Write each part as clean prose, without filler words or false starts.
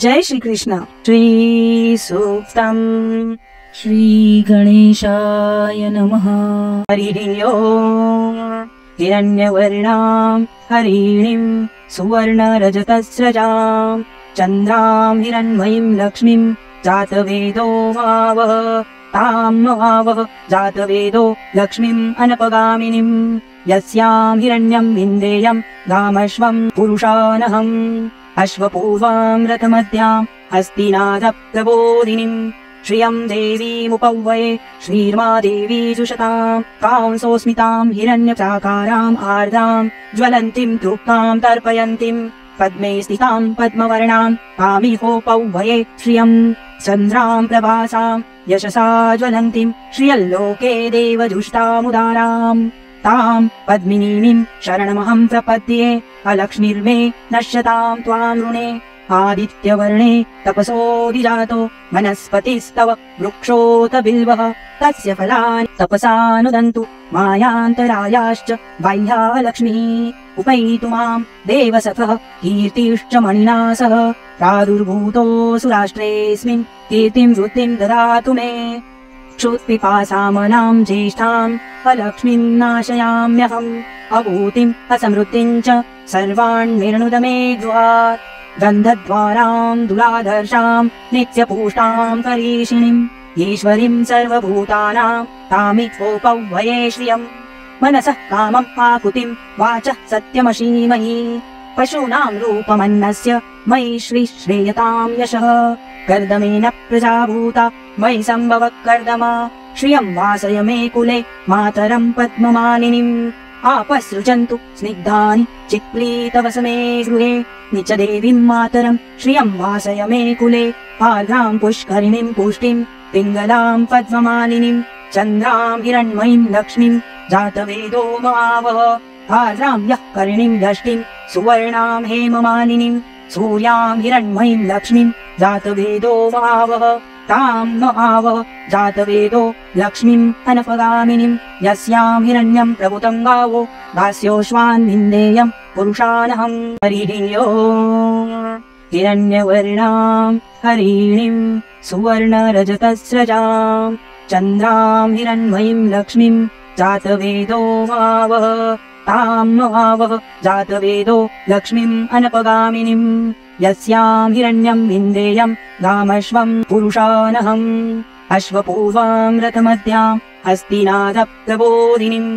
जय श्री कृष्ण। श्री सूक्तम। श्री गणेशाय नमः। हरिः ओम्। हिरण्यवर्णां हरिणीं सुवर्णरजतस्रजां चन्द्रां हिरण्मयीं लक्ष्मीं जातवेदो मावः तां मावः जातवेदो लक्ष्मीम् अनपगामिनीं यस्यां हिरण्यं विन्देयं गामश्वं पुरुषानहम् अश्वपूर्वां रथमध्यां हस्तिनादप्रबोधिनीं श्रियं देवीमुपौवये श्रीर्मा देवी जुषतां कांसोऽस्मितां हिरण्यप्राकाराम् आर्द्रां ज्वलन्तीं तृप्तां तर्पयन्तीं पद्मे स्थितां पद्मवर्णां कामिहोपौवये श्रियं चन्द्रां प्रभासां यशसा ज्वलन्तीं श्रियल्लोके देवजुष्टामुदाराम् तां पद्मिनीं शरणमहं प्रपद्ये अलक्ष्मीर्मे नश्यतां त्वां ऋणे आदित्यवर्णे तपसोऽधिजातो वनस्पतिस्तव वृक्षोऽत बिल्वः तस्य फलानि तपसानुदन्तु मायान्तरायाश्च बाह्या लक्ष्मीः उपैतु मां देवसखः कीर्तिश्च मणिना सह प्रादुर्भूतोऽसुराष्ट्रेऽस्मिन् कीर्तिं वृद्धिं ददातु मे क्षुत्पिपासामनां ज्येष्ठाम् अलक्ष्मीं नाशयाम्यहम् अभूतिम् असमृद्धिं च सर्वान् निर्णुद मे गृहात् गन्धद्वारां दुलाधर्षां नित्यपुष्टां करीषिणीम् ईश्वरीं सर्वभूतानां तामित्वोपौवये श्रियम् मनसः कामम् आकुतिं वाचः सत्यमशीमहि पशूनां रूपमन्नस्य मयि श्रीयतां यशः कर्दमेन प्रजाभूता मयि सम्भवः कर्दमा श्रियं वासय मे कुले मातरं पद्ममालिनीम् आपसृजन्तु स्निग्धानि चिक्लीतवस मे गृहे निच देवीं मातरं श्रियं वासय मे कुले आर्द्रां पुष्करिणीं पुष्टिं पिङ्गलां पद्ममालिनीं चन्द्रां हिरण्मयीं लक्ष्मीं जातवेदो मावः आर्द्रां यः करिणीं यष्टिं सुवर्णां हेममालिनीं सूर्यां हिरण्मयीं लक्ष्मीं जातवेदो मावः तां मावः जातवेदो लक्ष्मीम् अनपगामिनीं यस्यां हिरण्यं प्रभुतं गावो दास्योऽश्वान् विन्देयं पुरुषानहम् हरिः ओम्। हिरण्यवर्णां हरिणीं सुवर्णरजतस्रजां चन्द्रां हिरण्मयीं लक्ष्मीं जातवेदो मावः तां मावः जातवेदो लक्ष्मीम् अनपगामिनीं यस्यां हिरण्यं विन्देयं गामश्वं पुरुषानहम् अश्वपूर्वां रथमध्यां हस्तिनादप्रबोधिनीं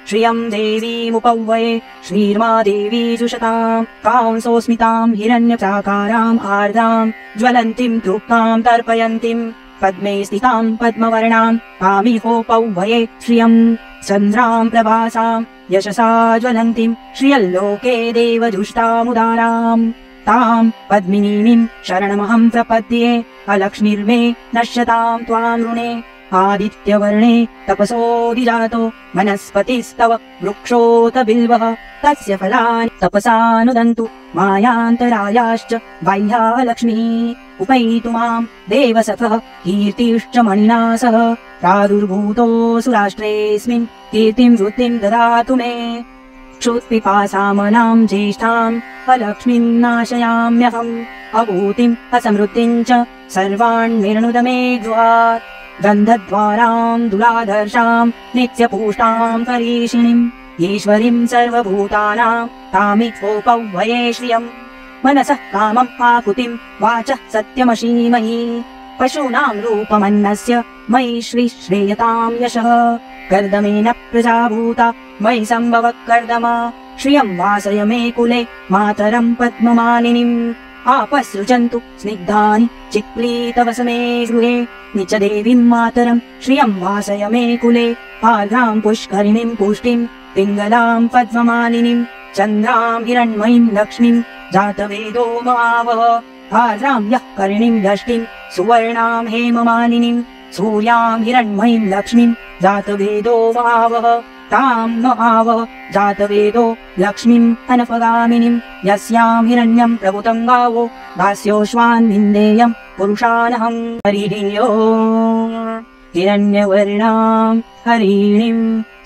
श्रियं देवीमुपौवये श्रीर्मा देवी जुषतां कांसोऽस्मितां हिरण्यप्राकाराम् आर्द्रां ज्वलन्तीं तृप्तां तर्पयन्तीं पद्मे स्थितां पद्मवर्णां कामिहोपौवये श्रियं चन्द्रां प्रभासां यशसा ज्वलन्तीं श्रियल्लोके देवजुष्टामुदाराम् तां पद्मिनीं शरणमहं प्रपद्ये अलक्ष्मीर्मे नश्यतां त्वां ऋणे आदित्यवर्णे तपसोऽधिजातो वनस्पतिस्तव वृक्षोऽत बिल्वः तस्य फलानि तपसानुदन्तु मायान्तरायाश्च बाह्या लक्ष्मीः उपैतु मां देवसखः कीर्तिश्च मणिना सह प्रादुर्भूतोऽसुराष्ट्रेऽस्मिन् कीर्तिं वृद्धिं ददातु मे क्षुत्पिपासामनां ज्येष्ठाम् अलक्ष्मीं नाशयाम्यहम् अभूतिम् असमृद्धिं च सर्वान् निर्णुद मे गृहात् गन्धद्वारां दुलाधर्षां नित्यपुष्टां करीषिणीम् ईश्वरीं सर्वभूतानां तामित्वोपौवये श्रियम् मनसः कामम् आकुतिं वाचः सत्यमशीमहि पशूनां रूपमन्नस्य मयि श्रीयतां यशः कर्दमेन प्रजाभूता मयि सम्भवः कर्दमा श्रियं वासय मे कुले मातरं पद्ममालिनीम् आपसृजन्तु स्निग्धानि चिक्लीतवस मे गृहे निच देवीं मातरं श्रियं वासय मे कुले आर्द्रां पुष्करिणीं पुष्टिं पिङ्गलां पद्ममालिनीं चन्द्रां हिरण्मयीं लक्ष्मीं जातवेदो मावः आर्द्रां यः करिणीं यष्टिं सुवर्णां हेममालिनीं सूर्यां हिरण्मयीं लक्ष्मीं जातवेदो मावः तां मावः जातवेदो लक्ष्मीम् अनपगामिनीं यस्यां हिरण्यं प्रभुतं गावो दास्योऽश्वान् विन्देयं पुरुषानहम् हरिः ओम्। हिरण्यवर्णां हरिणीं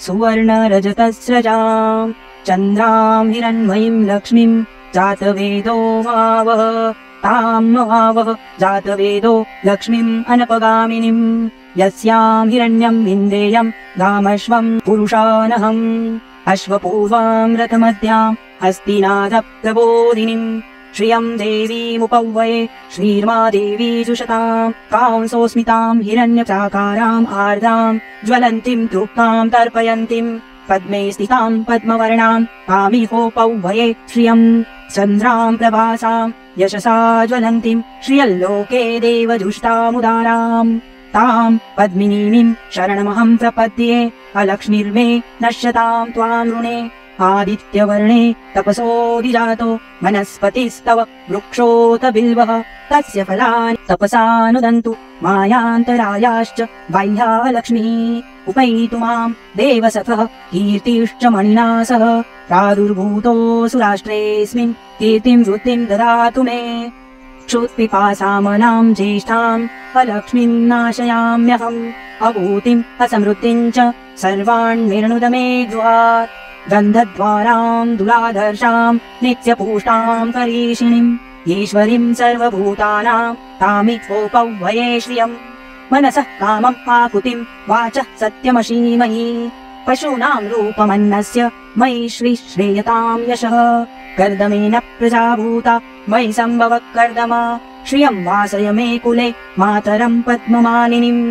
सुवर्णरजतस्रजां चन्द्रां हिरण्मयीं लक्ष्मीं जातवेदो मावः ताम् आवह जातवेदो लक्ष्मीम् अनपगामिनीम् यस्याम् हिरण्यम् विन्देयम् गामश्वम् पुरुषानहम् अश्वपूर्वाम् रथमध्याम् हस्तिनादप्रबोधिनीम् श्रियम् देवीमुपौवये श्रीर्मा देवी जुषताम् कांसोऽस्मिताम् हिरण्यप्राकाराम् आर्द्राम् ज्वलन्तीम् तृप्ताम् तर्पयन्तीम् पद्मे स्थिताम् पद्मवर्णाम् कामिहोपौवये श्रियम् चन्द्राम् प्रभासाम् यशसा ज्वलन्तीम् श्रियल्लोके देवजुष्टामुदाराम् ताम् पद्मिनीमिम् शरणमहम् प्रपद्ये अलक्ष्मीर्मे नश्यताम् त्वाम् ऋणे आदित्यवर्णे तपसोऽधिजातो वनस्पतिस्तव वृक्षोऽत बिल्वः तस्य फलानि तपसानुदन्तु मायान्तरायाश्च बाह्या लक्ष्मीः उपैतु माम् देवसखः कीर्तिश्च मणिना सह प्रादुर्भूतोऽसुराष्ट्रेऽस्मिन् कीर्तिम् वृत्तिम् ददातु मे क्षुत्पिपासामनाम् ज्येष्ठाम् अलक्ष्मीम् नाशयाम्यहम् अभूतिम् असमृद्धिम् च सर्वाण्निर्णुद मे गृहात् गन्धद्वाराम् दुलाधर्षाम् नित्यपुष्टाम् करीषिणीम् ईश्वरीम् सर्वभूतानाम् तामित्वोपौवये श्रियम् मनसः कामम् आकुतिम् वाचः सत्यमशीमहि पशूनाम् रूपमन्नस्य मयि श्रेयताम् यशः कर्दमेन प्रजाभूता मयि सम्भव कर्दमा श्रियम् वासय मे कुले मातरम् पद्ममालिनीम्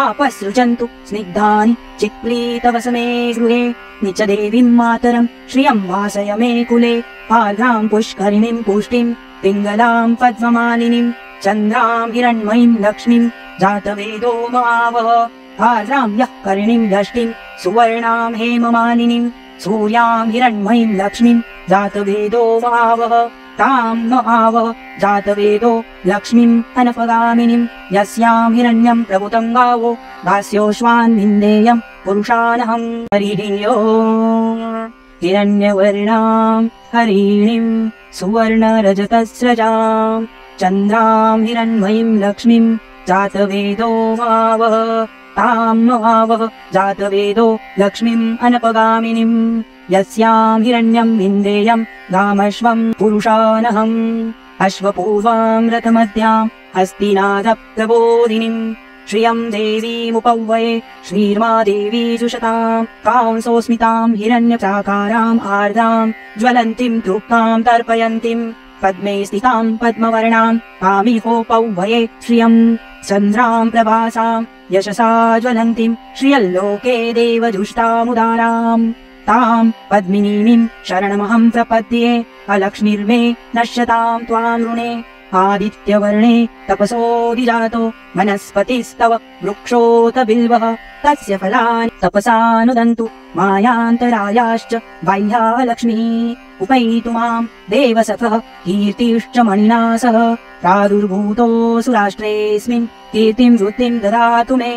आपसृजन्तु स्निग्धानि चिक्लीतवसमे गृहे निच देवीम् मातरम् श्रियम् वासय मे कुले आर्द्राम् पुष्करिणीम् पुष्टिम् पिङ्गलाम् पद्ममालिनीम् चन्द्राम् हिरण्मयीम् लक्ष्मीम् जातवेदो मावह आर्द्राम् यः करिणीम् यष्टिम् सुवर्णाम् हेममालिनीम् सूर्याम् हिरण्मयीम् लक्ष्मीम् जातवेदो मावह ताम् न आवह जातवेदो लक्ष्मीम् अनपगामिनीम् यस्याम् हिरण्यम् प्रभुतम् गावो दास्योऽश्वान् विन्देयम् पुरुषानहम् हरिणो हिरण्यवर्णाम् हरिणीम् सुवर्णरजतस्रजाम् चन्द्राम् हिरण्मयीम् लक्ष्मीम् जातवेदो मावह ताम् न आवह जातवेदो लक्ष्मीम् अनपगामिनीम् यस्याम् हिरण्यम् विन्देयम् गामश्वम् पुरुषानहम् अश्वपूर्वाम् रथमध्याम् हस्तिनादप्रबोधिनीम् श्रियम् देवीमुपौवये श्रीर्मा देवी जुषताम् कांसोऽस्मिताम् हिरण्यप्राकाराम् आर्द्राम् ज्वलन्तीम् तृप्ताम् तर्पयन्तीम् पद्मे स्थिताम् पद्मवर्णाम् कामिहोपौवये श्रियम् चन्द्राम् प्रभासाम् यशसा ज्वलन्तीम् श्रियल्लोके देवजुष्टामुदाराम् ताम् पद्मिनीमिम् शरणमहम् प्रपद्ये अलक्ष्मीर्मे नश्यताम् त्वाम् ऋणे आदित्यवर्णे तपसोऽधिजातो वनस्पतिस्तव वृक्षोऽत बिल्वः तस्य फलानि तपसानुदन्तु मायान्तरायाश्च बाह्या लक्ष्मीः उपैतु माम् देवसखः कीर्तिश्च मणिना सह प्रादुर्भूतोऽसुराष्ट्रेऽस्मिन् कीर्तिम् वृत्तिम् ददातु मे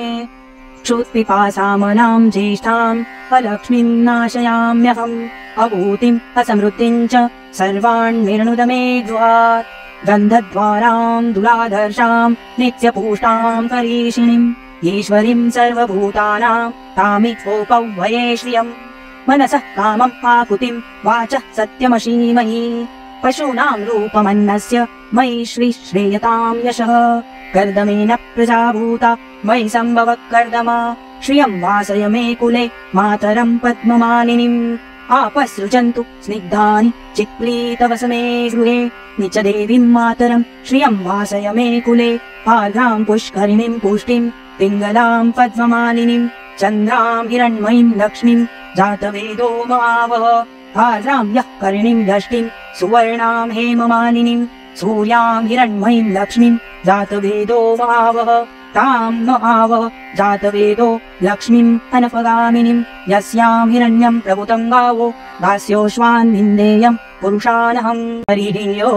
क्षुत्पिपासामनाम् ज्येष्ठाम् अलक्ष्मीम् नाशयाम्यहम् अभूतिम् असमृद्धिम् च सर्वाण्निर्णुद मे गृहात् गन्धद्वाराम् दुलाधर्षाम् नित्यपुष्टाम् करीषिणीम् ईश्वरीम् सर्वभूतानाम् तामित्वोपौवये श्रियम् मनसः कामम् आकुतिम् वाचः सत्यमशीमहि पशूनाम् रूपमन्नस्य मयि श्रेयताम् यशः कर्दमेन प्रजाभूता मयि सम्भव कर्दमा श्रियम् वासय मे कुले मातरम् पद्ममालिनीम् आपसृजन्तु स्निग्धानि चिक्लीतवसमे गृहे निच देवीम् मातरम् श्रियम् वासय मे कुले आर्द्राम् पुष्करिणीम् पुष्टिम् पिङ्गलाम् पद्ममालिनीम् चन्द्राम् हिरण्मयीम् लक्ष्मीम् जातवेदो मावह आर्द्राम् यः करिणीम् यष्टिम् सुवर्णाम् हेममालिनीम् सूर्याम् हिरण्मयीम् लक्ष्मीम् जातवेदो मावह ताम् न आवह जातवेदो लक्ष्मीम् अनपगामिनीम् यस्याम् हिरण्यम् प्रभुतम् गावो दास्योऽश्वान् विन्देयम् पुरुषानहम् हरिणो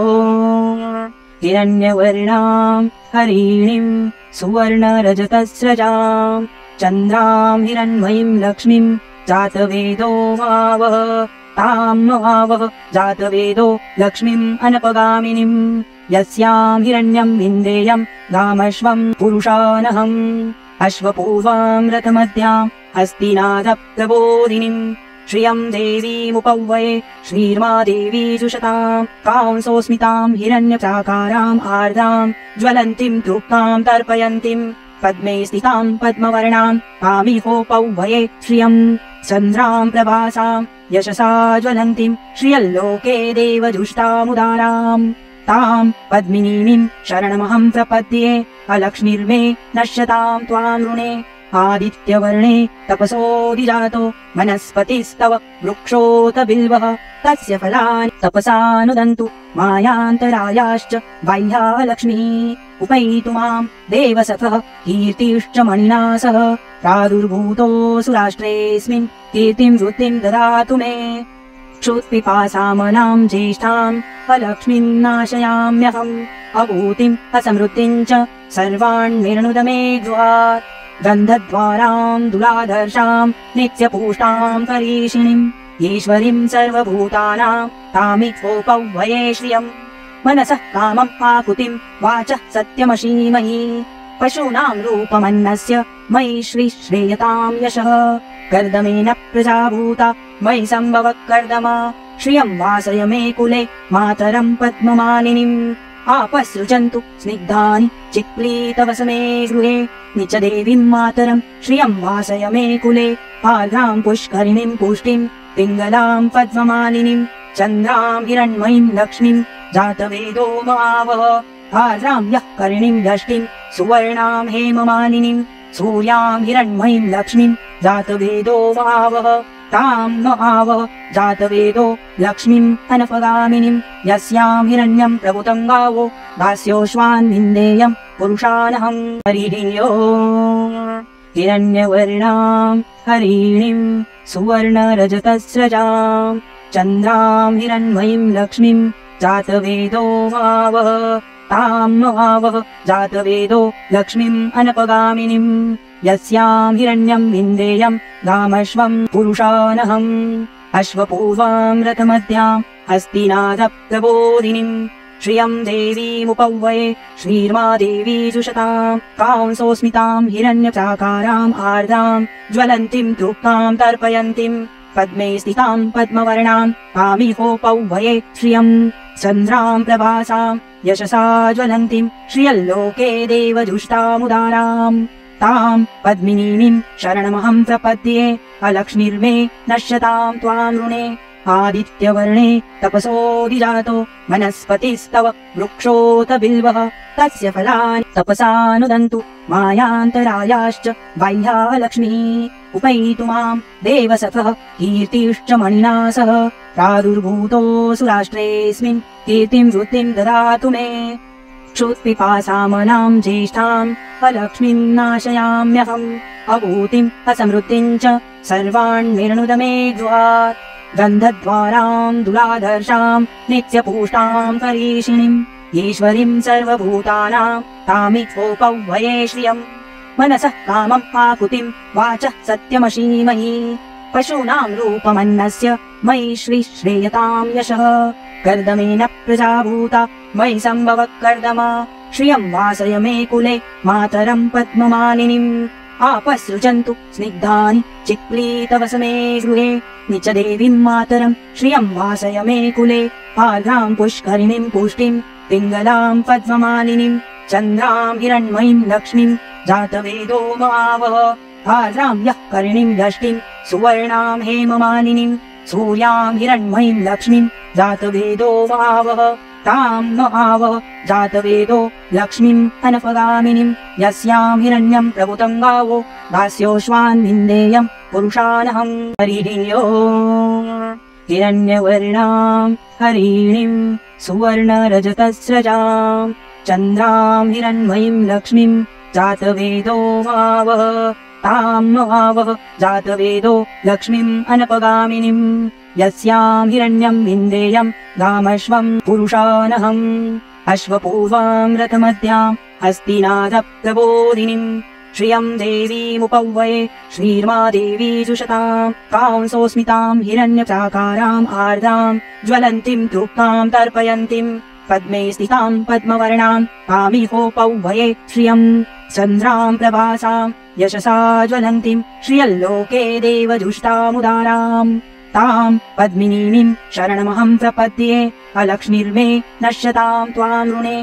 हिरण्यवर्णाम् हरिणीम् सुवर्णरजतस्रजाम् चन्द्राम् हिरण्मयीम् लक्ष्मीम् जातवेदो मावह ताम् न आवह जातवेदो लक्ष्मीम् अनपगामिनीम् यस्याम् हिरण्यम् विन्देयम् गामश्वम् पुरुषानहम् अश्वपूर्वाम् रथमध्याम् हस्तिनादप्रबोधिनीम् श्रियं देवीमुपौवये श्रीर्मा देवी जुषताम् कांसोऽस्मिताम् हिरण्यप्राकाराम् आर्द्राम् ज्वलन्तीम् तृप्ताम् तर्पयन्तीम् पद्मे स्थिताम् पद्मवर्णाम् कामिहोपौवये श्रियम् चन्द्राम् प्रभासाम् यशसा ज्वलन्तीम् श्रियल्लोके देवजुष्टामुदाराम् ताम् पद्मिनीम् शरणमहम् प्रपद्ये अलक्ष्मीर्मे नश्यताम् त्वाम् ऋणे आदित्यवर्णे तपसोऽधिजातो वनस्पतिस्तव वृक्षोत बिल्वः तस्य फलानि तपसानुदन्तु मायान्तरायाश्च बाह्या लक्ष्मीः उपैतु माम् देवसखः कीर्तिश्च मणिना सह प्रादुर्भूतोऽसु राष्ट्रेऽस्मिन् कीर्तिम् वृत्तिम् ददातु मे क्षुत्पिपासामनाम् ज्येष्ठाम् अलक्ष्मीम् नाशयाम्यहम् अभूतिम् असमृद्धिम् च सर्वाण्निर्णुद मे गृहात् गन्धद्वाराम् दुलाधर्षाम् नित्यपूष्टाम् करीषिणीम् ईश्वरीम् सर्वभूतानाम् तामिहोपौवये श्रियम् मनसः कामम् आकुतिम् वाचः सत्यमशीमयि पशूनाम् रूपमन्नस्य मयि श्रीयताम् यशः कर्दमेन प्रजाभूता मयि सम्भवः कर्दमा श्रियम् वासय मे कुले मातरम् पद्ममालिनीम् आपसृजन्तु स्निग्धानि चिक्लीतवसमे गृहे निच देवीम् मातरम् श्रियम् वासय मे कुले आर्द्राम् पुष्करिणीम् पुष्टिम् पिङ्गलाम् पद्ममालिनीम् चन्द्राम् हिरण्मयीम् लक्ष्मीम् जातवेदो मावः आर्द्राम् यः करिणीम् यष्टिम् सुवर्णाम् हेममालिनीम् सूर्याम् हिरण्मयीम् लक्ष्मीम् जातवेदो मावः ताम् न आवः जातवेदो लक्ष्मीम् अनपगामिनीम् यस्याम् हिरण्यम् प्रभुतम् गावो दास्योऽश्वान् विन्देयम् पुरुषानहम् हरिः ओम् हिरण्यवर्णाम् हरिणीम् सुवर्णरजतस्रजाम् चन्द्राम् हिरण्मयीम् लक्ष्मीम् जातवेदो मावः ताम् न आवः जातवेदो लक्ष्मीम् अनपगामिनीम् यस्याम् हिरण्यम् विन्देयम् गामश्वम् पुरुषानहम् अश्वपूर्वाम् रथमध्याम् हस्तिनादप्रबोधिनीम् श्रियम् देवीमुपौवये श्रीर्मा देवी जुषताम् कांसोऽस्मिताम् हिरण्यप्राकाराम् आर्द्राम् ज्वलन्तीम् तृप्ताम् तर्पयन्तीम् पद्मे स्थिताम् पद्मवर्णाम् कामिहोपौवये श्रियम् चन्द्राम् प्रभासाम् यशसा ज्वलन्तीम् श्रियल्लोके देवजुष्टामुदाराम् ताम् पद्मिनीम् शरणमहम् प्रपद्ये अलक्ष्मीर्मे नश्यताम् त्वाम् ऋणे आदित्यवर्णे तपसोऽधिजातो वनस्पतिस्तव वृक्षोत बिल्वः तस्य फलानि तपसानुदन्तु मायान्तरायाश्च बाह्या लक्ष्मीः उपैतु माम् देवसखः कीर्तिश्च मणिना सह प्रादुर्भूतोऽसु राष्ट्रेऽस्मिन् कीर्तिम् वृत्तिम् ददातु मे क्षुत्पिपासामनाम् ज्येष्ठाम् अलक्ष्मीम् नाशयाम्यहम् अभूतिम् असमृद्धिम् च सर्वाण्निर्णुद मे गृहात् गन्धद्वाराम् दुलाधर्षाम् नित्यपूष्टाम् करीषिणीम् ईश्वरीम् सर्वभूतानाम् तामिहोपौवये श्रियम् मनसः कामम् आकुतिम् वाचः सत्यमशीमयि पशूनाम् रूपमन्नस्य मयि श्रीयताम् यशः कर्दमेन प्रजाभूता मयि सम्भवः कर्दमा श्रियम् वासय मे कुले मातरम् पद्ममालिनीम् आपसृजन्तु स्निग्धानि चिक्लीतवसमे गृहे निच देवीम् मातरम् श्रियम् वासय मे कुले आर्द्राम् पुष्करिणीम् पुष्टिम् पिङ्गलाम् पद्ममालिनीम् चन्द्राम् हिरण्मयीम् लक्ष्मीम् जातवेदो मावः आर्द्राम् यः करिणीम् यष्टिम् सुवर्णाम् हेममालिनीम् सूर्याम् हिरण्मयीम् लक्ष्मीम् जातवेदो मावः ताम् न आवः जातवेदो लक्ष्मीम् अनपगामिनीम् यस्याम् हिरण्यम् प्रभुतम् गावो दास्योऽश्वान् विन्देयम् पुरुषानहम् हरिः ओम् हिरण्यवर्णाम् हरिणीम् सुवर्णरजतस्रजाम् चन्द्राम् हिरण्मयीम् लक्ष्मीम् जातवेदो मावः ताम् न आवः जातवेदो लक्ष्मीम् अनपगामिनीम् यस्याम् हिरण्यम् विन्देयम् गामश्वम् पुरुषानहम् अश्वपूर्वाम् रथमध्याम् हस्तिनादप्रबोधिनीम् श्रियम् देवीमुपौवये श्रीर्मा देवी जुषताम् कांसोऽस्मिताम् हिरण्यप्राकाराम् आर्द्राम् ज्वलन्तीम् तृप्ताम् तर्पयन्तीम् पद्मे स्थिताम् पद्मवर्णाम् कामिहोपौवये श्रियम् चन्द्राम् प्रभासाम् यशसा ज्वलन्तीम् श्रियल्लोके देवजुष्टामुदाराम् ताम् पद्मिनीमिं शरणमहं प्रपद्ये अलक्ष्मीर्मे नश्यतां त्वां ऋणे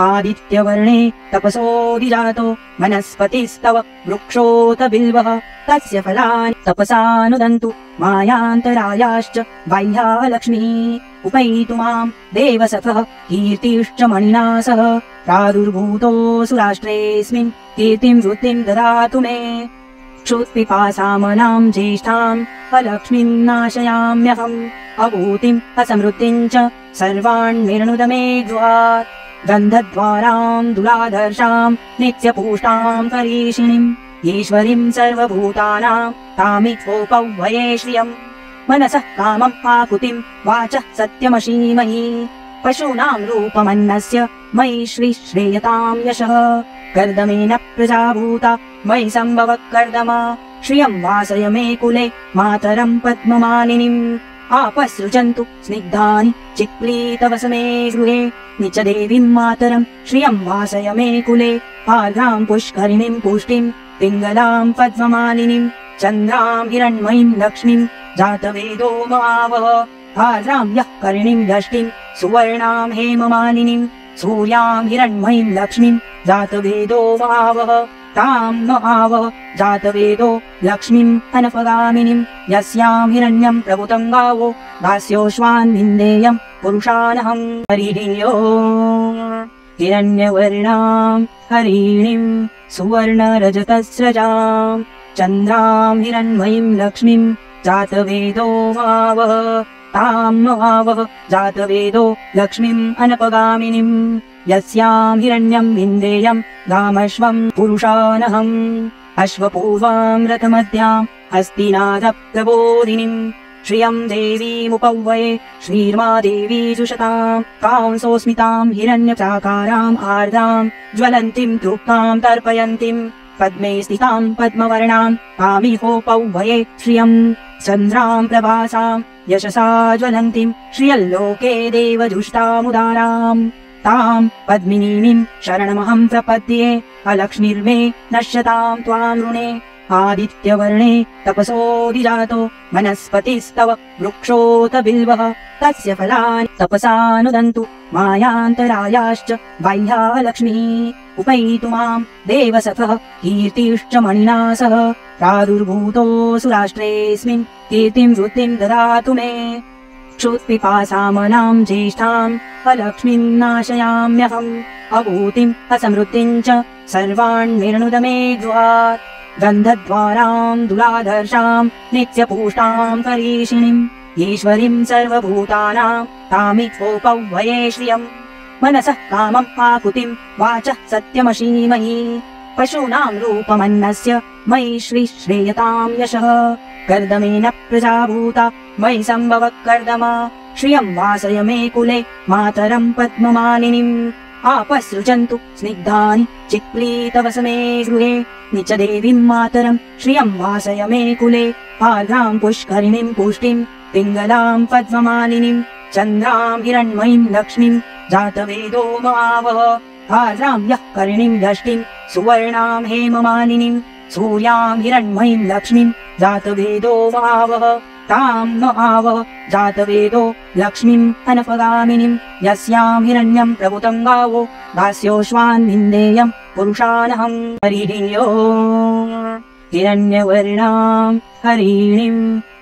आदित्यवर्णे तपसोऽधिजातो वनस्पतिस्तव वृक्षोऽत बिल्वः तस्य फलानि तपसानुदन्तु मायान्तरायाश्च बाह्या लक्ष्मीः उपैतु मां देवसखः कीर्तिश्च मणिना सह प्रादुर्भूतोऽसुराष्ट्रेऽस्मिन् कीर्तिं वृत्तिं ददातु मे क्षुत्पिपासामनां ज्येष्ठाम् अलक्ष्मीं नाशयाम्यहम् अभूतिम् असमृद्धिम् च सर्वान् निर्णुद मे गृहात् गन्धद्वारां दुलाधर्षां नित्यपूष्टां करीषिणीम् ईश्वरीं सर्वभूतानां तामित्वोपह्वये श्रियम् मनसः कामम् आकुतिम् वाचः सत्यमशीमहि पशूनां रूपमन्नस्य मयि श्रीश्रेयतां यशः कर्दमेन प्रजाभूता मयि सम्भव कर्दमा श्रियं वासय मे कुले मातरं पद्ममालिनीम् आपसृजन्तु स्निग्धानि चिक्लीतवसमे गृहे निच देवीं मातरं श्रियं वासय मे कुले आर्द्रां पुष्करिणीं पुष्टिं पिङ्गलां पद्ममालिनीं चन्द्रां हिरण्मयीं लक्ष्मीं जातवेदो मावः आर्द्रां यः करिणीं यष्टिं सुवर्णां हेममालिनीं सूर्यां हिरण्मयीं लक्ष्मीं जातवेदो मावः तां न आवः जातवेदो लक्ष्मीम् अनपगामिनीं यस्यां हिरण्यं प्रभुतं गावो दास्योऽश्वान् विन्देयं पुरुषानहम् हरिः ओम् हिरण्यवर्णां हरिणीं सुवर्णरजतस्रजां चन्द्रां हिरण्मयीं लक्ष्मीं जातवेदो मावः तां न आवः जातवेदो लक्ष्मीम् अनपगामिनीं यस्यां हिरण्यं विन्देयं गामश्वं पुरुषानहम् अश्वपूर्वां रथमध्यां हस्तिनाथप्रबोधिनीं श्रियं देवीमुपह्वये श्रीर्मा देवी जुषतां कांसोऽस्मितां हिरण्यप्राकाराम् आर्द्रां ज्वलन्तीं तृप्तां तर्पयन्तीं पद्मे स्थितां पद्मवर्णां कामिहोपह्वये श्रियं चन्द्रां प्रभासां यशसा ज्वलन्तीं श्रियल्लोके देवजुष्टामुदाराम् तां पद्मिनीमिं शरणमहं प्रपद्ये अलक्ष्मीर्मे नश्यतां त्वां ऋणे आदित्यवर्णे तपसोऽधिजातो वनस्पतिस्तव वृक्षोऽत बिल्वः तस्य फलानि तपसानुदन्तु मायान्तरायाश्च बाह्या लक्ष्मीः उपैतु मां देवसखः कीर्तिश्च मणिना सह प्रादुर्भूतोऽसुराष्ट्रेऽस्मिन् कीर्तिं वृत्तिं ददातु मे क्षुत्पिपासामनां ज्येष्ठाम् अलक्ष्मीं नाशयाम्यहम् अभूतिम् असमृद्धिम् च सर्वान् निर्णुद मे गृहात् गन्धद्वारां दुलाधर्षां नित्यपूष्टां करीषिणीम् ईश्वरीं सर्वभूतानां तामित्वोपह्वये श्रियम् मनसः कामम् आकुतिम् वाचः सत्यमशीमहि पशूनां रूपमन्नस्य मयि श्रीश्रेयतां यशः कर्दमेन प्रजाभूता मयि सम्भव कर्दमा श्रियं वासय मे कुले मातरं पद्ममालिनीम् आपसृजन्तु स्निग्धानि चिक्लीतवसमे गृहे निच देवीं मातरं श्रियं वासय मे कुले आर्द्रां पुष्करिणीं पुष्टिं पिङ्गलां पद्ममालिनीं चन्द्रां हिरण्मयीं लक्ष्मीं जातवेदो मावः आर्द्रां यः करिणीं यष्टिं सुवर्णां हेममालिनीं सूर्यां हिरण्मयीं लक्ष्मीं जातवेदो मावः तां न आवः जातवेदो लक्ष्मीम् अनपगामिनीं यस्यां हिरण्यं प्रभुतं गावो दास्योऽश्वान् विन्देयं पुरुषानहम् हरिः ओम् हिरण्यवर्णां हरिणीं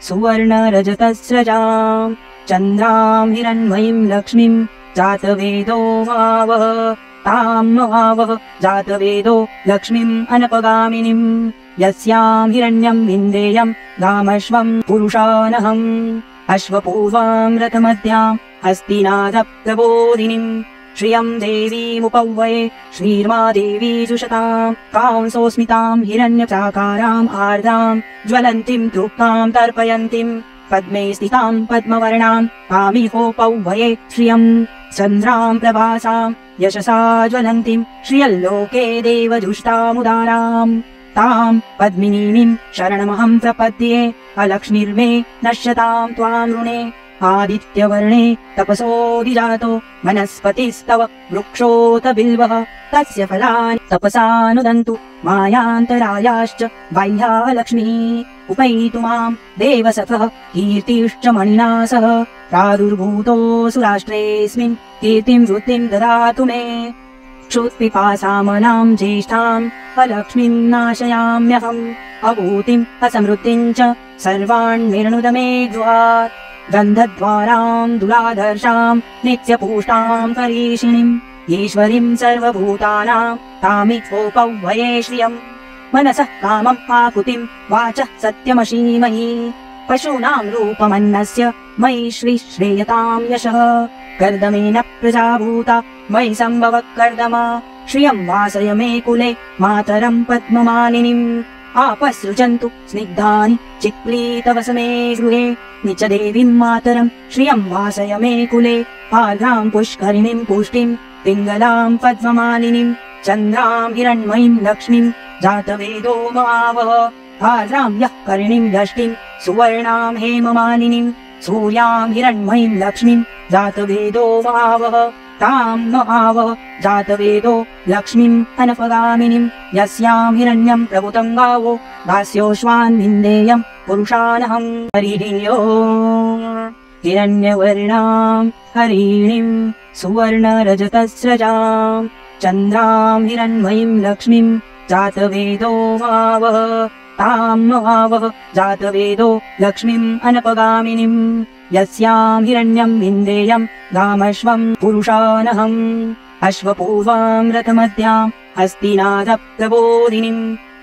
सुवर्णरजतस्रजां चन्द्रां हिरण्मयीं लक्ष्मीं जातवेदो मावः तां न आवः जातवेदो लक्ष्मीम् अनपगामिनीं यस्यां हिरण्यं विन्देयं गामश्वं पुरुषानहम् अश्वपूर्वां रथमध्यां हस्तिनाथप्रबोधिनीं श्रियं देवीमुपह्वये श्रीर्मा देवी जुषतां कांसोऽस्मितां हिरण्यप्राकाराम् आर्द्रां ज्वलन्तीं तृप्तां तर्पयन्तीं पद्मे स्थितां पद्मवर्णां कामिहोपह्वये श्रियं चन्द्रां प्रभासां यशसा ज्वलन्तीं श्रियल्लोके देवजुष्टामुदाराम् तां पद्मिनीमिं शरणमहं प्रपद्ये अलक्ष्मीर्मे नश्यतां त्वां ऋणे आदित्यवर्णे तपसोऽधिजातो वनस्पतिस्तव वृक्षोऽत बिल्वः तस्य फलानि तपसानुदन्तु मायान्तरायाश्च बाह्या लक्ष्मीः उपैतु माम् देवसखः कीर्तिश्च मणिना सह प्रादुर्भूतोऽसुराष्ट्रेऽस्मिन् कीर्तिम् वृत्तिम् ददातु मे क्षुत्पिपासामनाम् ज्येष्ठाम् अलक्ष्मीम् नाशयाम्यहम् अभूतिम् असमृद्धिम् च सर्वाण्निर्णुद मे गृहात् गन्धद्वाराम् दुराधर्षाम् नित्यपुष्टाम् करीषिणीम् ईश्वरीम् सर्वभूतानाम् तामित्वोपव्वये श्रियम् मनसः कामम् आकुतिम् वाचः सत्यमशीमहि पशूनाम् रूपमन्नस्य मयि श्रीयताम् यशः कर्दमेन प्रजाभूता मयि सम्भवः कर्दमा श्रियम् वासय मे कुले मातरम् पद्ममालिनीम् आपसृजन्तु स्निग्धानि चिक्लीतवसमे गृहे निच देवीम् मातरम् श्रियम् वासय मे कुले आर्द्राम् पुष्करिणीम् पुष्टिम् पिङ्गलाम् पद्ममालिनीम् चन्द्राम् हिरण्मयीम् लक्ष्मीम् जातवेदो मावः आर्द्राम् यः करिणीम् यष्टिम् सुवर्णाम् हेममालिनीम् सूर्याम् हिरण्मयीम् लक्ष्मीम् जातवेदो मावः ताम् न आवः जातवेदो लक्ष्मीम् अनपगामिनीम् यस्याम् हिरण्यम् प्रभुतम् गावो दास्योऽश्वान् विन्देयम् पुरुषानहम् हरिः ओम् हिरण्यवर्णाम् हरिणीम् सुवर्णरजतस्रजाम् चन्द्राम् हिरण्मयीम् लक्ष्मीम् जातवेदो मावः ताम् न आवः जातवेदो लक्ष्मीम् अनपगामिनीम् यस्याम् हिरण्यम् विन्देयम् गामश्वम् पुरुषानहम् अश्वपूर्वाम् रथमध्याम् हस्तिनाथप्रबोधिनीम्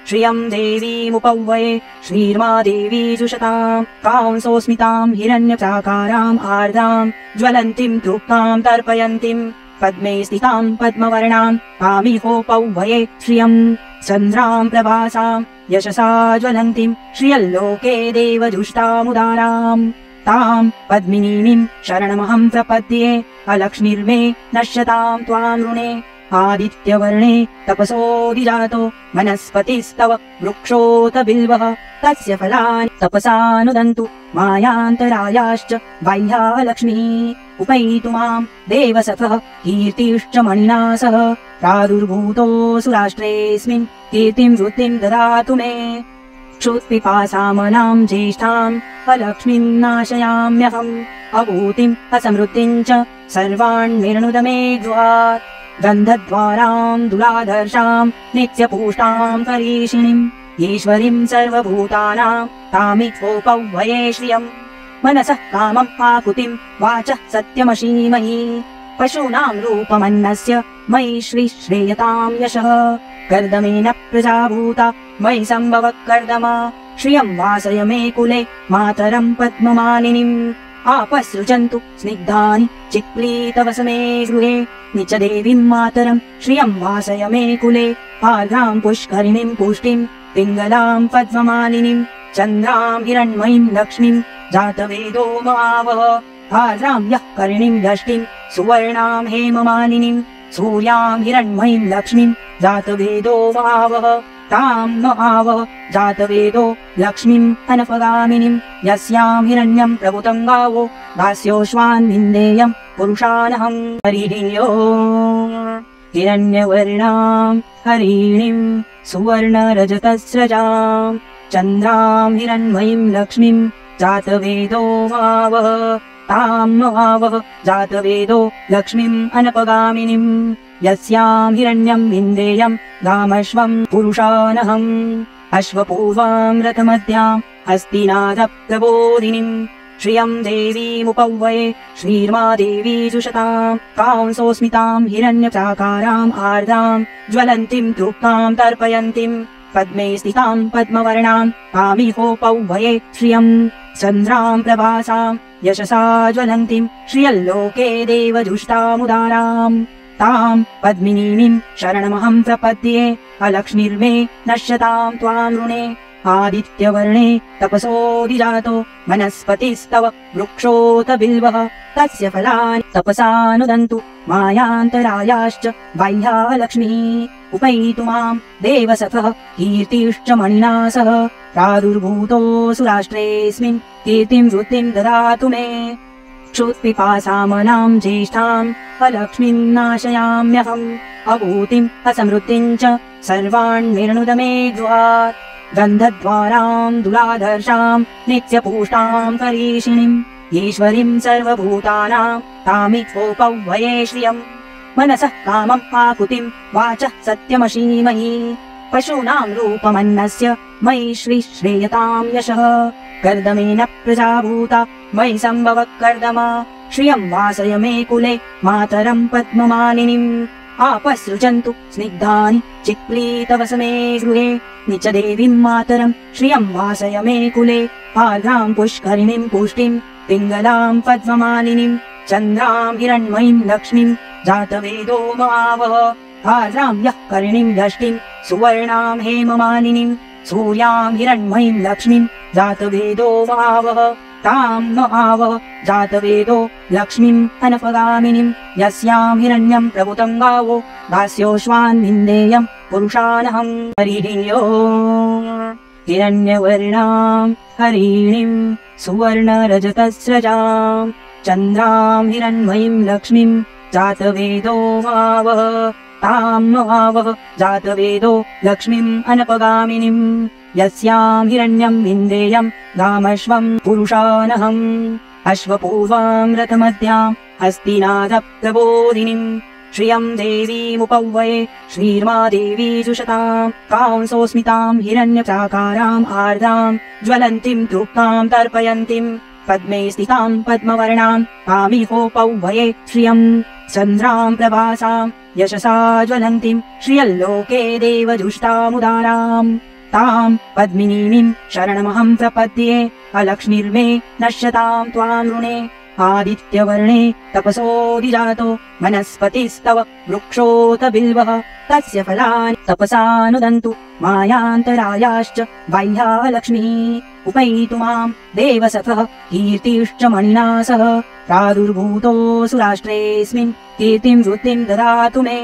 श्रियम् देवीमुपव्वये श्रीर्मा देवी जुषताम् कांसोऽस्मिताम् हिरण्यप्राकाराम् आर्द्राम् ज्वलन्तीम् तृप्ताम् तर्पयन्तीम् पद्मे स्थिताम् पद्मवर्णाम् कामिहोपव्वये श्रियम् चन्द्राम् प्रभासाम् यशसा ज्वलन्तीम् श्रियल्लोके देवजुष्टामुदाराम् ताम् पद्मिनीम् शरणमहम् प्रपद्ये अलक्ष्मीर्मे नश्यताम् त्वाम् ऋणे आदित्यवर्णे तपसोऽधिजातो वनस्पतिस्तव वृक्षोत बिल्वः तस्य फलानि तपसानुदन्तु मायान्तरायाश्च बाह्या लक्ष्मीः उपैतु माम् देवसखः कीर्तिश्च मणिना सह प्रादुर्भूतोऽसुराष्ट्रेऽस्मिन् कीर्तिम् वृत्तिम् ददातु मे क्षुत्पिपासामनाम् ज्येष्ठाम् अलक्ष्मीम् नाशयाम्यहम् अभूतिम् असमृद्धिम् च सर्वाण्निर्णुद मे गृहात् गन्धद्वाराम् दुराधर्षाम् नित्यपुष्टाम् करीषिणीम् ईश्वरीम् सर्वभूतानाम् तामित्वोपव्वये श्रियम् मनसः कामम् आकुतिम् वाचः सत्यमशीमहि पशूनाम् रूपमन्नस्य मयि श्रीयताम् यशः कर्दमेन प्रजाभूता मयि सम्भवः कर्दमा श्रियम् वासय मे कुले मातरम् पद्ममालिनीम् आपसृजन्तु स्निग्धानि चिक्लीतवसमे गृहे निच देवीम् मातरम् श्रियम् वासय मे कुले आर्द्राम् पुष्करिणीम् पुष्टिम् पिङ्गलाम् पद्ममालिनीम् चन्द्राम् हिरण्मयीम् लक्ष्मीम् जातवेदो मावः आर्द्राम् यः करिणीम् यष्टिम् सुवर्णाम् हेममालिनीम् सूर्याम् हिरण्मयीम् लक्ष्मीम् जातवेदो मावः ताम् न आवः जातवेदो लक्ष्मीम् अनपगामिनीम् यस्याम् हिरण्यम् प्रभुतम् गावो दास्योऽश्वान् विन्देयम् पुरुषानहम् हरिः ओम् हिरण्यवर्णाम् हरिणीम् सुवर्णरजतस्रजाम् चन्द्राम् हिरण्मयीम् लक्ष्मीम् जातवेदो मावः ताम् न आवः जातवेदो लक्ष्मीम् अनपगामिनीम् यस्याम् हिरण्यम् विन्देयम् गामश्वम् पुरुषानहम् अश्वपूर्वाम् रथमध्याम् हस्तिनाथप्रबोधिनीम् श्रियम् देवीमुपव्वये श्रीर्मा देवी जुषताम् कांसोऽस्मिताम् हिरण्यप्राकाराम् आर्द्राम् ज्वलन्तीम् तृप्ताम् तर्पयन्तीम् पद्मे स्थिताम् पद्मवर्णाम् कामिहोपव्वये श्रियम् चन्द्राम् प्रभासाम् यशसा ज्वलन्तीम् श्रियल्लोके देवजुष्टामुदाराम् ताम् पद्मिनीम् शरणमहम् प्रपद्ये अलक्ष्मीर्मे नश्यताम् त्वाम् ऋणे आदित्यवर्णे तपसोऽधिजातो वनस्पतिस्तव वृक्षोत बिल्वः तस्य फलानि तपसानुदन्तु मायान्तरायाश्च बाह्या लक्ष्मीः उपैतु माम् देवसखः कीर्तिश्च मणिना सह प्रादुर्भूतोऽसुराष्ट्रेऽस्मिन् कीर्तिम् वृत्तिम् ददातु मे क्षुत्पिपासामनाम् ज्येष्ठाम् अलक्ष्मीम् नाशयाम्यहम् अभूतिम् असमृद्धिम् च सर्वाण्निर्णुद मे गृहात् गन्धद्वारां दुलाधर्षां नित्यपुष्टां करीषिणीम् ईश्वरीं सर्वभूतानां तामित्वोपव्वये श्रियम् मनसः कामम् आकुतिं वाचः सत्यमशीमयि पशूनां रूपमन्नस्य मयि श्रीयतां यशः कर्दमेन प्रजाभूता मयि सम्भवः कर्दमा श्रियं वासय मे कुले मातरं पद्ममालिनीम् आपसृजन्तु स्निग्धानि चिक्लीतवसमे गृहे निच देवीं मातरं श्रियं वासय मे कुले आर्द्रां पुष्करिणीं पुष्टिं पिङ्गलां पद्ममालिनीं चन्द्रां हिरण्मयीं लक्ष्मीं जातवेदो मावः आर्द्रां यः करिणीं यष्टिं सुवर्णां हेममालिनीं सूर्यां हिरण्मयीं लक्ष्मीं जातवेदो मावः तां न आवः जातवेदो लक्ष्मीम् अनपगामिनीं यस्यां हिरण्यं प्रभुतं गावो दास्योश्वान् विन्देयं पुरुषानहं हरियो हिरण्यवर्णां हरिणीं सुवर्णरजतस्रजां चन्द्रां हिरण्मयीं लक्ष्मीं जातवेदो मावः तां न आवः जातवेदो लक्ष्मीम् अनपगामिनीं यस्यां हिरण्यं विन्देयं गामश्वं पुरुषानहम् अश्वपूर्वां रथमध्यां हस्तिनादप्रबोधिनीं श्रियं देवीमुपव्वये श्रीर्मा देवी जुषतां कांसोऽस्मितां हिरण्यप्राकाराम् आर्द्रां ज्वलन्तीं तृप्तां तर्पयन्तीं पद्मे स्थितां पद्मवर्णां कामिहोपव्वये श्रियं चन्द्रां प्रभासां यशसा ज्वलन्तीं श्रियल्लोके देवजुष्टामुदाराम् तां पद्मिनीं शरणमहं प्रपद्ये अलक्ष्मीर्मे नश्यतां त्वां ऋणे आदित्यवर्णे तपसोऽधिजातो वनस्पतिस्तव वृक्षोत बिल्वः तस्य फलानि तपसानुदन्तु मायान्तरायाश्च बाह्या लक्ष्मीः उपैतु मां देवसखः कीर्तिश्च मणिना सह प्रादुर्भूतोऽसुराष्ट्रेऽस्मिन् कीर्तिं वृद्धिं ददातु मे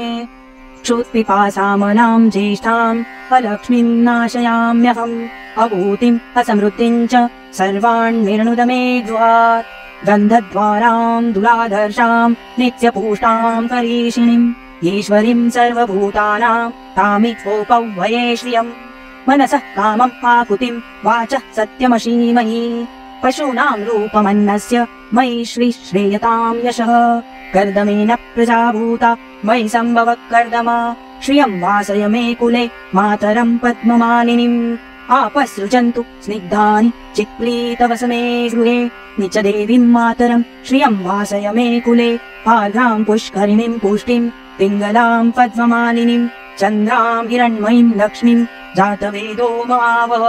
क्षुत्पिपासामनां ज्येष्ठाम् अलक्ष्मीं नाशयाम्यहम् अभूतिम् असमृद्धिं च सर्वाण्निर्णुद मे गृहात् गन्धद्वारां दुलाधर्षां नित्यपुष्टां करीषिणीम् ईश्वरीं सर्वभूतानां तामित्वोपव्वये श्रियम् मनसः कामम् आकुतिं वाचः सत्यमशीमयि पशूनां रूपमन्नस्य मयि श्रीयतां यशः कर्दमेन प्रजाभूता मयि सम्भवः कर्दमा श्रियं वासय मे कुले मातरं पद्ममालिनीम् आपसृजन्तु स्निग्धानि चिक्लीतवसमे गृहे निच देवीं मातरं श्रियं वासय मे कुले आर्द्रां पुष्करिणीं पुष्टिं पिङ्गलां पद्ममालिनीं चन्द्रां हिरण्मयीं लक्ष्मीं जातवेदो मावः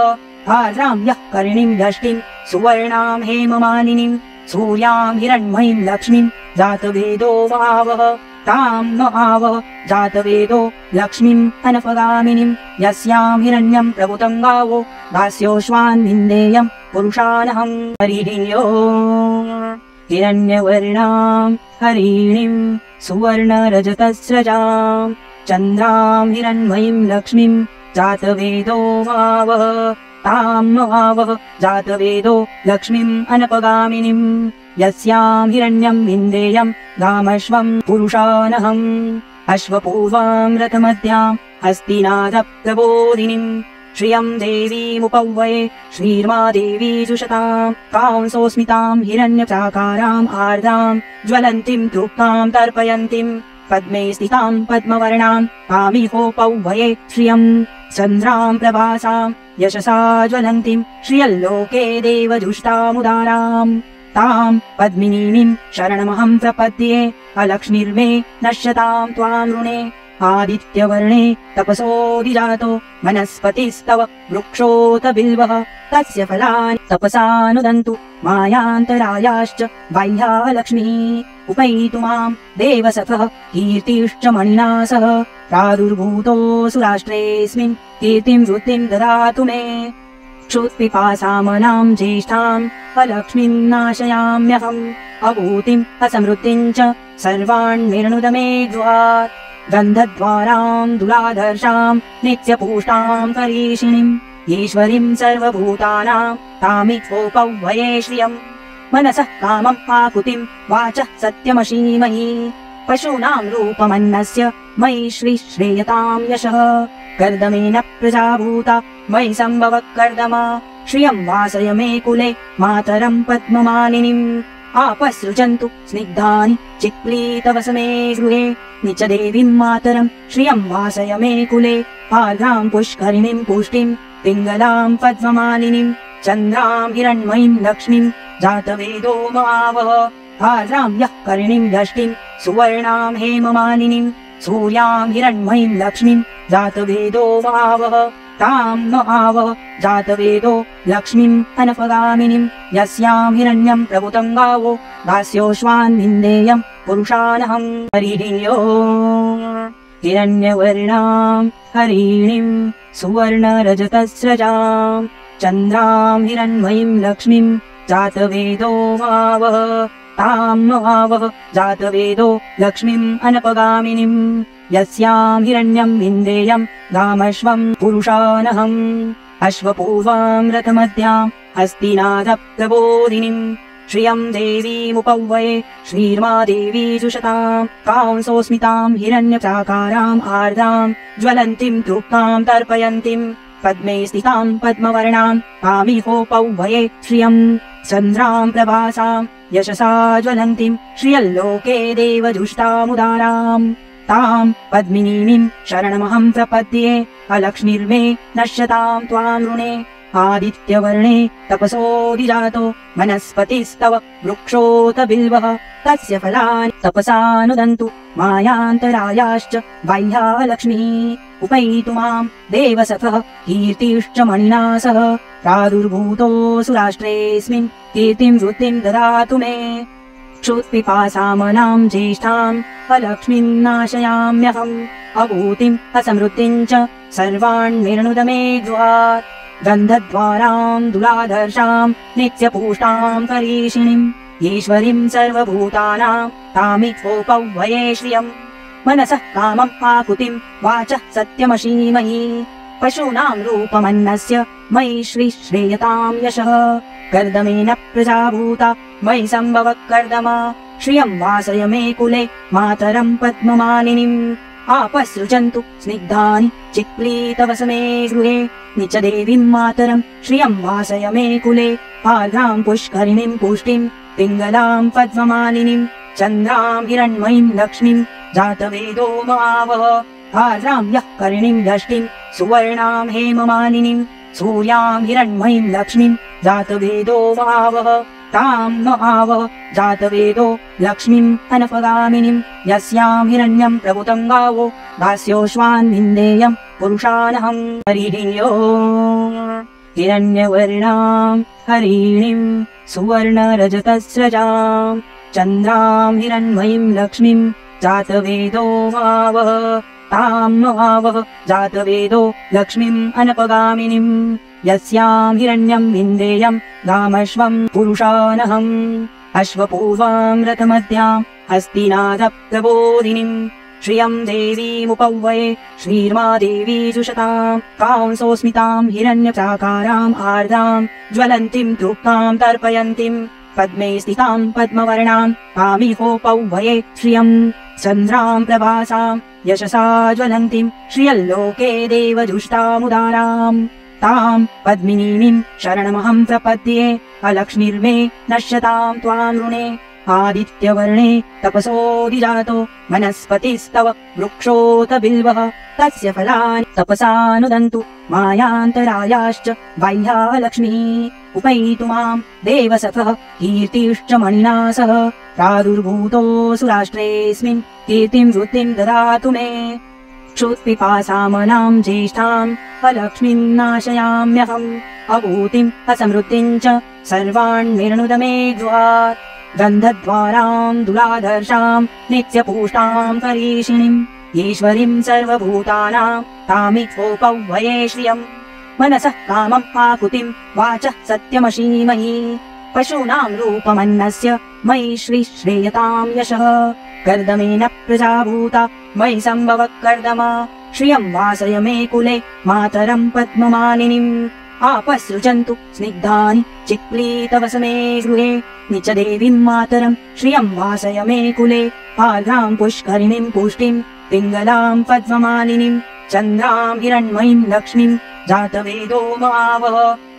आर्द्रां यः करिणीं यष्टिं सुवर्णां हेममालिनीं सूर्यां हिरण्मयीं लक्ष्मीं जातवेदो मावः तां न आवः जातवेदो लक्ष्मीम् अनपगामिनीं यस्यां हिरण्यं प्रभुतं गावो दास्योश्वान् विन्देयं पुरुषानहं हरियो हिरण्यवर्णां हरिणीं सुवर्णरजतस्रजां चन्द्रां हिरण्मयीं लक्ष्मीं जातवेदो मावः तां न आवः जातवेदो लक्ष्मीम् अनपगामिनीं यस्यां हिरण्यं विन्देयं गामश्वं पुरुषानहम् अश्वपूर्वां रथमध्यां हस्तिनादप्रबोधिनीं श्रियं देवीमुपव्वये श्रीर्मा देवी जुषतां कांसोऽस्मितां हिरण्यप्राकाराम् आर्द्रां ज्वलन्तीं तृप्तां तर्पयन्तीं पद्मे स्थितां पद्मवर्णां कामिहोपव्वये श्रियं चन्द्रां प्रभासां यशसा ज्वलन्तीं श्रियल्लोके देवजुष्टामुदाराम् तां पद्मिनीं शरणमहं प्रपद्ये अलक्ष्मीर्मे नश्यतां त्वां ऋणे आदित्यवर्णे तपसोऽधिजातो वनस्पतिस्तव वृक्षोत बिल्वः तस्य फलानि तपसानुदन्तु मायान्तरायाश्च बाह्या लक्ष्मीः उपैतु मां देवसखः कीर्तिश्च मणिना सह प्रादुर्भूतोऽसुराष्ट्रेऽस्मिन् कीर्तिं वृद्धिं ददातु मे क्षुत्पिपासामनां ज्येष्ठाम् अलक्ष्मीं नाशयाम्यहम् अभूतिम् असमृद्धिं च सर्वाण्निर्णुद मे गृहात् गन्धद्वारां दुलाधर्षां नित्यपुष्टां करीषिणीम् ईश्वरीं सर्वभूतानां तामित्वोपव्वये श्रियम् मनसः कामम् आकुतिं वाचः सत्यमशीमयि पशूनां रूपमन्नस्य मयि श्री श्रेयतां यशः कर्दमेन प्रजाभूता मयि सम्भव कर्दमा श्रियं वासय मे कुले मातरं पद्ममालिनीम् आपसृजन्तु स्निग्धानि चिक्लीतवसमे गृहे निच देवीं मातरं श्रियं वासय मे कुले पार्द्रां पुष्करिणीं पुष्टिं पिङ्गलां पद्ममालिनीं चन्द्रां हिरण्मयीं लक्ष्मीं जातवेदो मावः पार्द्रां यः करिणीं यष्टिं सुवर्णां हेममालिनीं सूर्यां हिरण्मयीं लक्ष्मीं जातवेदो मावः तां न आवः जातवेदो लक्ष्मीम् अनपगामिनीं यस्यां हिरण्यं प्रभुतं गावो दास्योश्वान् विन्देयं पुरुषानहं हरिः ओम् हिरण्यवर्णां हरिणीं सुवर्णरजतस्रजां चन्द्रां हिरण्मयीं लक्ष्मीं जातवेदो मावः तां न आवः जातवेदो लक्ष्मीम् अनपगामिनीं यस्यां हिरण्यं विन्देयं गामश्वं पुरुषानहम् अश्वपूर्वां रथमध्यां हस्तिनादप्रबोधिनीं श्रियं देवीमुपौवये श्रीर्मा देवी जुषतां कांसोऽस्मितां हिरण्यप्राकाराम् आर्द्रां ज्वलन्तीं तृप्तां तर्पयन्तीं पद्मे स्थितां पद्मवर्णां कामिहोपौवये श्रियं चन्द्रां प्रभासां यशसा ज्वलन्तीं श्रियल्लोके देवजुष्टामुदाराम् तां पद्मिनीं शरणमहं प्रपद्ये अलक्ष्मीर्मे नश्यतां त्वां ऋणे आदित्यवर्णे तपसोऽधिजातो वनस्पतिस्तव वृक्षोत बिल्वः तस्य फलानि तपसानुदन्तु मायान्तरायाश्च बाह्या लक्ष्मीः उपैतु मां देवसखः कीर्तिश्च मणिना सह प्रादुर्भूतोऽसु राष्ट्रेऽस्मिन् कीर्तिं वृत्तिं ददातु मे क्षुत्पिपासामनां ज्येष्ठाम् अलक्ष्मीं नाशयाम्यहम् अभूतिम् असमृद्धिम् च सर्वान् निर्णुद मे गृहात् गन्धद्वारां दुलाधर्षां नित्यपूष्टां करीषिणीम् ईश्वरीं सर्वभूतानां तामिहोपौवये श्रियम् मनसः कामम् आकुतिं वाचः सत्यमशीमयि पशूनां रूपमन्नस्य मयि श्री श्रेयतां यशः कर्दमेन प्रजाभूता मयि सम्भव कर्दमा श्रियं वासय मे कुले मातरं पद्ममालिनीम् आपसृजन्तु स्निग्धानि चिक्लीतवसमे गृहे निच देवीं मातरं श्रियं वासय मे कुले पार्द्रां पुष्करिणीं पुष्टिं पिङ्गलां पद्ममालिनीं चन्द्रां हिरण्मयीं लक्ष्मीं जातवेदो मावः पार्द्रां यः करिणीं यष्टिं सुवर्णां हेममालिनीं सूर्यां हिरण्मयीं लक्ष्मीं जातवेदो मावः तां न आवः जातवेदो लक्ष्मीम् अनपगामिनीं यस्यां हिरण्यं प्रभुतं गावो दास्योश्वान् विन्देयं पुरुषानहं हरिः ओम् हिरण्यवर्णां हरिणीं सुवर्णरजतस्रजां चन्द्रां हिरण्मयीं लक्ष्मीं जातवेदो मावः तां न आवः जातवेदो लक्ष्मीम् अनपगामिनीं यस्यां हिरण्यं विन्देयं गामश्वं पुरुषानहम् अश्वपूर्वां रथमध्यां हस्तिनादप्रबोधिनीं श्रियं देवीमुपौवये श्रीर्मा देवी जुषतां कांसोऽस्मितां हिरण्यप्राकाराम् आर्द्रां ज्वलन्तीं तृप्तां तर्पयन्तीं पद्मे स्थितां पद्मवर्णां कामिहोपौवये श्रियं चन्द्रां प्रभासां यशसा ज्वलन्तीं श्रियल्लोके देवजुष्टामुदाराम् तां पद्मिनीं शरणमहं प्रपद्ये अलक्ष्मीर्मे नश्यतां त्वां ऋणे आदित्यवर्णे तपसोऽधिजातो वनस्पतिस्तव वृक्षोत बिल्वः तस्य फलानि तपसानुदन्तु मायान्तरायाश्च बाह्या लक्ष्मीः उपैतु मां देवसखः कीर्तिश्च मणिना सह प्रादुर्भूतोऽसु राष्ट्रेऽस्मिन् कीर्तिं वृत्तिं ददातु मे क्षुत्पिपासामनां ज्येष्ठाम् अलक्ष्मीं नाशयाम्यहम् अभूतिम् असमृद्धिम् च सर्वान् निर्णुद मे गृहात् गन्धद्वारां दुलाधर्षां नित्यपूष्टां करीषिणीम् ईश्वरीं सर्वभूतानां तामिहोपौवये श्रियम् मनसः कामम् आकुतिं वाचः सत्यमशीमयि पशूनां रूपमन्नस्य मयि श्री श्रेयतां यशः कर्दमेन प्रजाभूता मयि सम्भव कर्दमा श्रियं वासय मे कुले मातरं पद्ममालिनीम् आपसृजन्तु स्निग्धानि चिक्लीतवसमे गृहे निच देवीं मातरं श्रियं वासय मे कुले पार्द्रां पुष्करिणीं पुष्टिं पिङ्गलां पद्ममालिनीं चन्द्रां हिरण्मयीं लक्ष्मीं जातवेदो महावः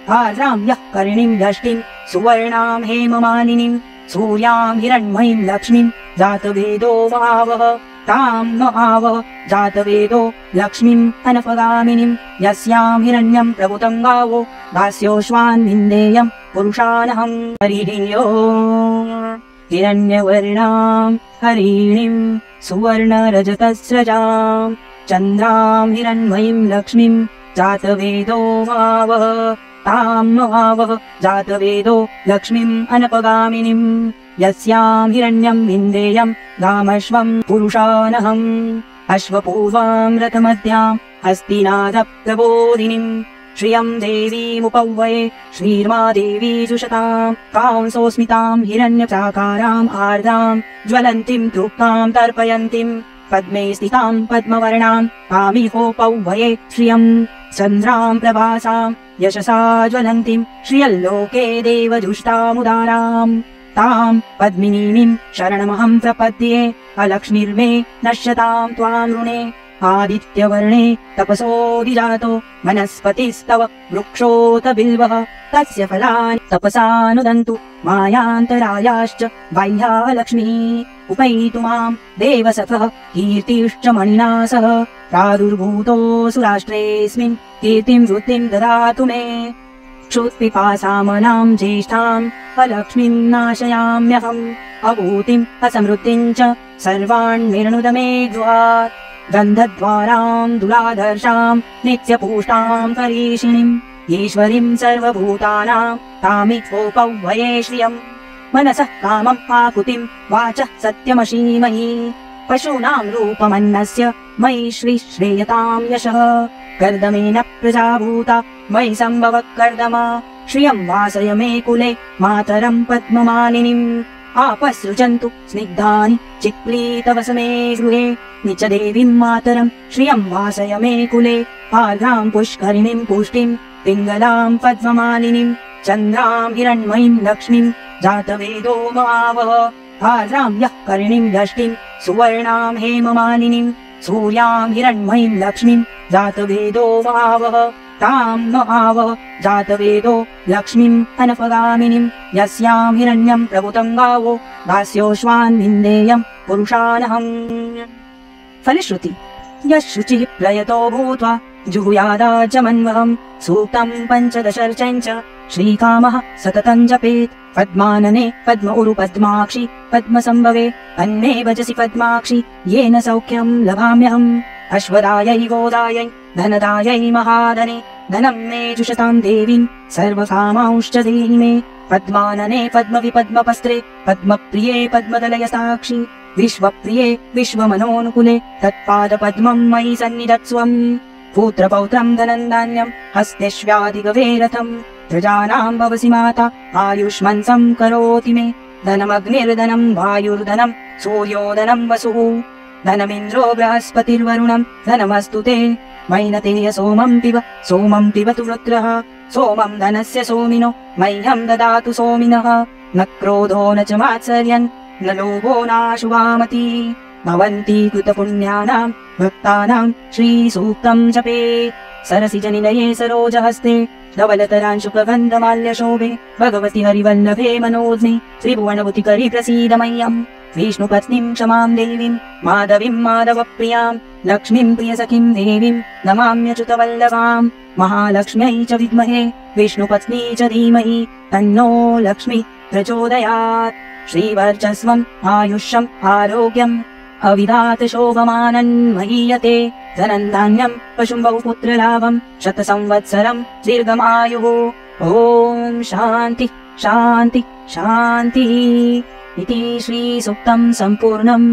भाद्रां यः कर्णीं यष्टिं सुवर्णां हेममालिनीं सूर्यां हिरण्मयीं लक्ष्मीं जातवेदो महावः तां महावः जातवेदो लक्ष्मीं अनपगामिनीं यस्यां हिरण्यं प्रभुतं गावो दास्योश्वान् विन्देयं पुरुषानहं हरिः ओम् हिरण्यवर्णां हरिणीं सुवर्णरजतस्रजां चन्द्रां हिरण्मयीं लक्ष्मीं जातवेदो महावः तां महावः जातवेदो लक्ष्मीं अनपगामिनीं यस्यां हिरण्यं विन्देयं गामश्वं पुरुषानहम् अश्वपूर्वां रथमध्यां हस्तिनादप्रबोधिनीं श्रियं देवीमुपौवये श्रीर्मा देवी जुषतां कांसोऽस्मितां हिरण्यप्राकाराम् आर्द्रां ज्वलन्तीं तृप्तां तर्पयन्तीं पद्मे स्थितां पद्मवर्णां कामिहोपौवये श्रियं चन्द्रां प्रभासां यशसा ज्वलन्तीं श्रियल्लोके देवजुष्टामुदाराम् तां पद्मिनीं शरणमहं प्रपद्ये अलक्ष्मीर्मे नश्यतां त्वां ऋणे आदित्यवर्णे तपसोऽधिजातो वनस्पतिस्तव वृक्षोत बिल्वः तस्य फलानि तपसानुदन्तु मायान्तरायाश्च बाह्या लक्ष्मीः उपैतु मां देवसखः कीर्तिश्च मणिना सह प्रादुर्भूतोऽसुराष्ट्रेऽस्मिन् कीर्तिं वृद्धिं ददातु मे क्षुत्पिपासामनां ज्येष्ठाम् अलक्ष्मीं नाशयाम्यहम् अभूतिम् असमृद्धिं च सर्वान् निर्णुद मे गृहात् गन्धद्वारां दुलाधर्षां नित्यपूष्टां करीषिणीम् ईश्वरीं सर्वभूतानां तामित्वोपौवये श्रियम् मनसः कामम् आकुतिं वाचः सत्यमशीमयी पशूनां रूपमन्नस्य मयि श्रीयतां यशः कर्दमेन प्रजाभूता मयि सम्भवः कर्दमा श्रियं वासय मे कुले मातरं पद्ममालिनीम् आपसृजन्तु स्निग्धानि चिक्लीतवस मे गृहे निच देवीं मातरं श्रियं वासय मे कुले आर्द्रां पुष्करिणीं पुष्टिं पिङ्गलां पद्ममालिनीं चन्द्रां हिरण्मयीं लक्ष्मीं जातवेदो महावः आर्द्रां यः कर्णीं यष्टिं सुवर्णां हेममालिनीं सूर्यां हिरण्मयीं लक्ष्मीं जातवेदो महावः तां महावः जातवेदो लक्ष्मीं अनपगामिनीं यस्यां हिरण्यं प्रभुतं गावो दास्योश्वान् विन्देयं पुरुषानहम् फलश्रुति यः शुचिः प्रयतो भूत्वा जुहुयादाचमन्वहं सूक्तं पञ्चदशर्चञ्च श्रीकामः सततं जपेत् पद्मानने पद्म उरु पद्माक्षि पद्मसम्भवे अन्मे भजसि पद्माक्षि येन सौख्यं लभाम्यहम् अश्वदायै गोदायै धनदायै महाधने धनं मे जुषतां देवीं सर्वकामांश्च देहि मे पद्मानने पद्मविपद्मपस्त्रे पद्मप्रिये पद्मदलयसाक्षि विश्वप्रिये विश्वमनोनुकुले तत्पादपद्मं मयि सन्निधत्स्वम् पुत्रपौत्रं धनं धान्यं हस्तेष्व्याधिगवे रथं प्रजानां भवसि माता आयुष्मन्सं करोति मे धनमग्निर्धनं वायुर्धनं सूर्योधनं वसुः धनमिन्द्रो बृहस्पतिर्वरुणं धनमस्तु ते मैनतेय सोमं पिबतु रुद्रः सोमं धनस्य सोमिनो मह्यं ददातु सोमिनः न क्रोधो न च मात्सर्यन् न लोभो नाशुभामति भवन्ति कृतपुण्यानां भक्तानां श्रीसूक्तं जपेत् सरसिजनिलये सरोजहस्ते धवलतरांशुकगन्धमाल्यशोभे भगवति हरिवल्लभे मनोज्ञे त्रिभुवनभूतिकरि प्रसीद मह्यम् विष्णुपत्नीं क्षमां देवीं माधवीं माधवप्रियां लक्ष्मीं प्रियसखीं देवीं नमाम्यच्युतवल्लभां महालक्ष्म्यै च विद्महे विष्णुपत्नी च धीमहि तन्नो लक्ष्मी प्रचोदयात् श्रीवर्चस्वम् आयुष्यम् आरोग्यम् अविधात शोभमानन् महीयते धनं धान्यं पशुं बहुपुत्रलाभं शतसंवत्सरं दीर्घमायुः ॐ शान्ति शान्ति शान्तिः इति श्रीसूक्तं सम्पूर्णम्।